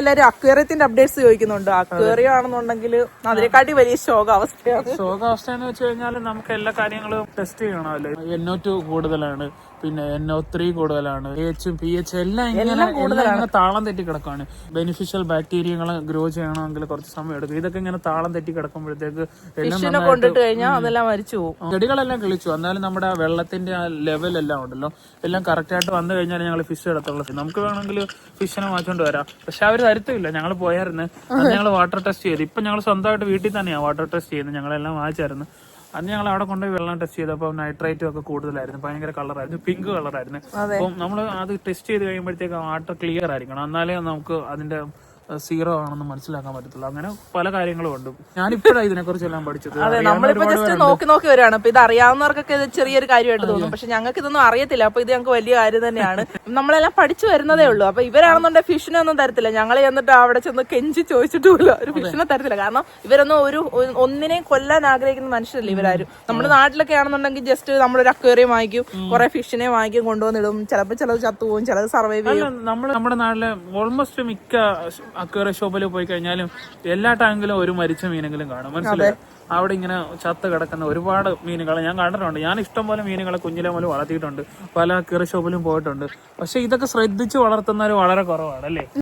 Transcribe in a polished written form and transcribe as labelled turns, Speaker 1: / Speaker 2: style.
Speaker 1: എല്ലാരും അക്വേറിയത്തിന്റെ അപ്ഡേറ്റ്സ് ചോദിക്കുന്നുണ്ട്. അക്വേറിയം ആണെന്നുണ്ടെങ്കിൽ അതിനെക്കാട്ടി വലിയ ശോകാവസ്ഥയാണ്.
Speaker 2: ശോകാവസ്ഥ എന്ന് വെച്ച് കഴിഞ്ഞാൽ നമുക്ക് എല്ലാ കാര്യങ്ങളും ടെസ്റ്റ് ചെയ്യണമല്ലോ. NO2 കൂടുതലാണ്, പിന്നെ NO3 കൂടുതലാണ്, AH pH എല്ലാം ഇങ്ങനെ താളം തെറ്റി കിടക്കുകയാണ്. ബെനിഫിഷ്യൽ ബാക്ടീരിയകൾ ഗ്രോ ചെയ്യണമെങ്കിൽ കുറച്ച് സമയം എടുക്കും. ഇതൊക്കെ ഇങ്ങനെ താളം തെറ്റി കിടക്കുമ്പോഴത്തേക്ക് എല്ലാം
Speaker 1: കൊണ്ടിട്ട് കഴിഞ്ഞാൽ അതെല്ലാം മരിച്ചു പോകും.
Speaker 2: ചെടികളെല്ലാം കിളിച്ചു. എന്നാലും നമ്മുടെ ആ വെള്ളത്തിന്റെ ആ ലെവൽ എല്ലാം ഉണ്ടല്ലോ എല്ലാം കറക്റ്റ് ആയിട്ട് വന്നു കഴിഞ്ഞാൽ ഞങ്ങൾ ഫിഷ് എടുത്തുള്ളൂ. നമുക്ക് വേണമെങ്കിൽ ഫിഷിനെ വാങ്ങിച്ചോണ്ട് വരാം, പക്ഷെ അവർ തരത്തില്ല. ഞങ്ങൾ പോയായിരുന്നു, അത് ഞങ്ങൾ വാട്ടർ ടെസ്റ്റ് ചെയ്തു. ഇപ്പൊ ഞങ്ങൾ സ്വന്തമായിട്ട് വീട്ടിൽ തന്നെയാണ് വാട്ടർ ടെസ്റ്റ് ചെയ്യുന്നത്. ഞങ്ങളെല്ലാം വാങ്ങിച്ചായിരുന്നു. അന്ന് ഞങ്ങൾ അവിടെ കൊണ്ടുപോയി വെള്ളം ടെസ്റ്റ് ചെയ്തപ്പോൾ നൈട്രേറ്റും ഒക്കെ കൂടുതലായിരുന്നു, ഭയങ്കര കളറായിരുന്നു, പിങ്ക് കളറായിരുന്നു. അപ്പം നമ്മൾ അത് ടെസ്റ്റ് ചെയ്ത് കഴിയുമ്പോഴത്തേക്ക് വാട്ടർ ക്ലിയർ ആയിരിക്കണം, എന്നാലേ നമുക്ക് അതിന്റെ സീറോ ആണെന്ന് മനസ്സിലാക്കാൻ പറ്റത്തുള്ളൂ. അങ്ങനെ പല കാര്യങ്ങളും ഉണ്ട്. ഞാനിപ്പോഴാണ് ഇതിനെക്കുറിച്ചെല്ലാം പഠിച്ചത്.
Speaker 1: അതെ, നമ്മളിപ്പോ ജസ്റ്റ് നോക്കി വരികയാണ്. അപ്പൊ ഇത് അറിയാവുന്നവർക്കൊക്കെ ഇത് ചെറിയൊരു കാര്യമായിട്ട് തോന്നും, പക്ഷെ ഞങ്ങൾക്ക് ഇതൊന്നും അറിയത്തില്ല. അപ്പൊ ഇത് ഞങ്ങൾക്ക് വലിയ കാര്യം തന്നെയാണ്. നമ്മളെല്ലാം പഠിച്ചു വരുന്നതേ ഉള്ളൂ. അപ്പൊ ഇവരാണെന്നുണ്ടെങ്കിൽ ഫിഷിനെ ഒന്നും തരത്തില്ല. ഞങ്ങൾ ചെന്നിട്ട് അവിടെ ചെന്ന് കെഞ്ചി ചോദിച്ചിട്ടുമില്ല, ഒരു ഫിഷിനെ തരത്തില്ല. കാരണം ഇവരൊന്നും ഒന്നിനെയും കൊല്ലാൻ ആഗ്രഹിക്കുന്ന മനുഷ്യരല്ല ഇവരാരും. നമ്മുടെ നാട്ടിലൊക്കെ ആണെന്നുണ്ടെങ്കിൽ ജസ്റ്റ് നമ്മളൊരു അക്വേറിയം വാങ്ങിക്കും, കുറെ ഫിഷിനെ വാങ്ങിക്കും, കൊണ്ടുവന്നിടും. ചിലപ്പോൾ ചിലത് ചത്തുപോകും, ചിലത് സർവൈവ് ചെയ്യും.
Speaker 2: നമ്മുടെ നാട്ടിലെ ഓൾമോസ്റ്റ് മിക്ക അക്വേറിയം ഷോപ്പിൽ പോയി കഴിഞ്ഞാലും എല്ലാ ടാങ്കിലും ഒരു മരിച്ച മീനെങ്കിലും കാണും, മനസ്സിലായി. അവിടെ ഇങ്ങനെ ചത്ത് കിടക്കുന്ന ഒരുപാട് മീനുകൾ ഞാൻ കണ്ടിട്ടുണ്ട്. ഞാൻ ഇഷ്ടംപോലെ മീനുകളെ കുഞ്ഞിലെ മുതൽ വളർത്തിയിട്ടുണ്ട്, പല അക്വേറിയം ഷോപ്പിലും പോയിട്ടുണ്ട്. പക്ഷെ ഇതൊക്കെ ശ്രദ്ധിച്ച് വളർത്തുന്നവർ വളരെ കുറവാണ്, അല്ലേ?